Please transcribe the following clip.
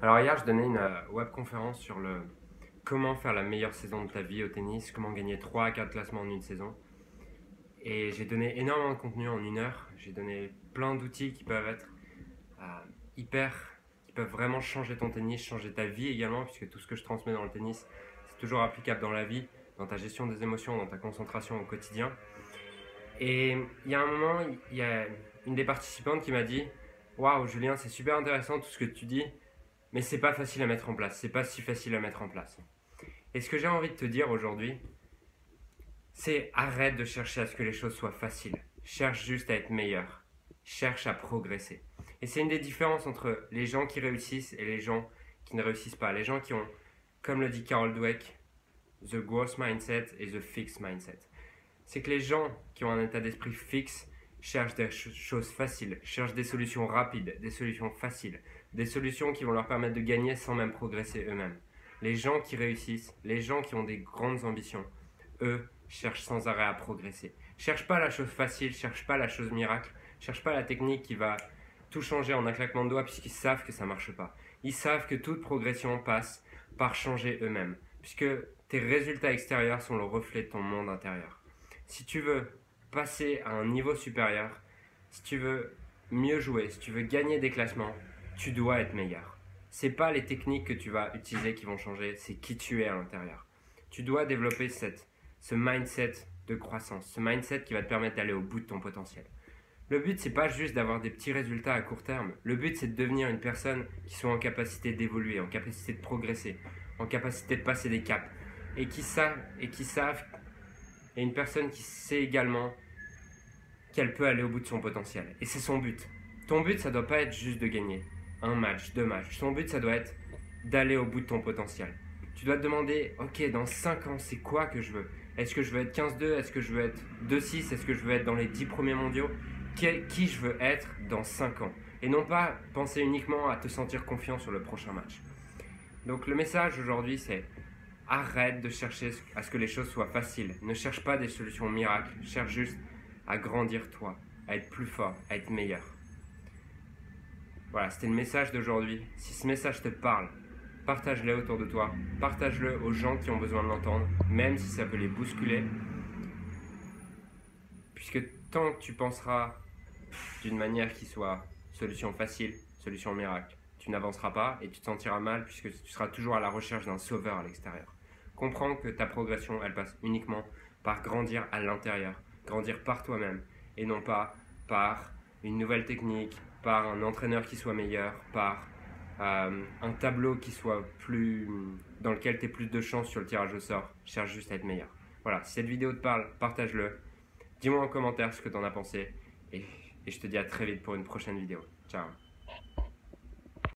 Alors hier, je donnais une web conférence sur le comment faire la meilleure saison de ta vie au tennis, comment gagner 3 à 4 classements en une saison. Et j'ai donné énormément de contenu en 1 heure. J'ai donné plein d'outils qui peuvent être euh, hyper, qui peuvent vraiment changer ton tennis, changer ta vie également, puisque tout ce que je transmets dans le tennis, c'est toujours applicable dans la vie, dans ta gestion des émotions, dans ta concentration au quotidien. Et il y a un moment, il y a une des participantes qui m'a dit: Waouh, Julien, c'est super intéressant tout ce que tu dis, mais c'est pas facile à mettre en place, c'est pas si facile à mettre en place. Et ce que j'ai envie de te dire aujourd'hui, c'est arrête de chercher à ce que les choses soient faciles. Cherche juste à être meilleur. Cherche à progresser. Et c'est une des différences entre les gens qui réussissent et les gens qui ne réussissent pas. Les gens qui ont, comme le dit Carol Dweck, the growth mindset et the fixed mindset. C'est que les gens qui ont un état d'esprit fixe cherchent des choses faciles, cherchent des solutions rapides, des solutions faciles, des solutions qui vont leur permettre de gagner sans même progresser eux-mêmes. Les gens qui réussissent, les gens qui ont des grandes ambitions, eux cherchent sans arrêt à progresser. Cherchent pas la chose facile, cherchent pas la chose miracle, cherchent pas la technique qui va tout changer en un claquement de doigts puisqu'ils savent que ça marche pas. Ils savent que toute progression passe par changer eux-mêmes, puisque tes résultats extérieurs sont le reflet de ton monde intérieur. Si tu veux passer à un niveau supérieur, si tu veux mieux jouer, si tu veux gagner des classements, tu dois être meilleur. C'est pas les techniques que tu vas utiliser qui vont changer, c'est qui tu es à l'intérieur. Tu dois développer ce mindset de croissance, ce mindset qui va te permettre d'aller au bout de ton potentiel. Le but, c'est pas juste d'avoir des petits résultats à court terme. Le but, c'est de devenir une personne qui soit en capacité d'évoluer, en capacité de progresser, en capacité de passer des caps, et qui savent, et une personne qui sait également qu'elle peut aller au bout de son potentiel. Et c'est son but. Ton but, ça doit pas être juste de gagner un match, 2 matchs. Ton but, ça doit être d'aller au bout de ton potentiel. Tu dois te demander, ok, dans 5 ans, c'est quoi que je veux? Est-ce que je veux être 15-2? Est-ce que je veux être 2-6? Est-ce que je veux être dans les 10 premiers mondiaux? Qui je veux être dans 5 ans? Et non pas penser uniquement à te sentir confiant sur le prochain match. Donc le message aujourd'hui, c'est: arrête de chercher à ce que les choses soient faciles. Ne cherche pas des solutions miracles. Cherche juste à grandir toi, à être plus fort, à être meilleur. Voilà, c'était le message d'aujourd'hui. Si ce message te parle, partage-le autour de toi. Partage-le aux gens qui ont besoin de l'entendre, même si ça peut les bousculer. Puisque tant que tu penseras d'une manière qui soit solution facile, solution miracle, tu n'avanceras pas et tu te sentiras mal puisque tu seras toujours à la recherche d'un sauveur à l'extérieur. Comprends que ta progression, elle passe uniquement par grandir à l'intérieur, grandir par toi-même et non pas par une nouvelle technique, par un entraîneur qui soit meilleur, par un tableau qui soit plus dans lequel tu aies plus de chance sur le tirage au sort. Cherche juste à être meilleur. Voilà, si cette vidéo te parle, partage-le. Dis-moi en commentaire ce que tu en as pensé et je te dis à très vite pour une prochaine vidéo. Ciao.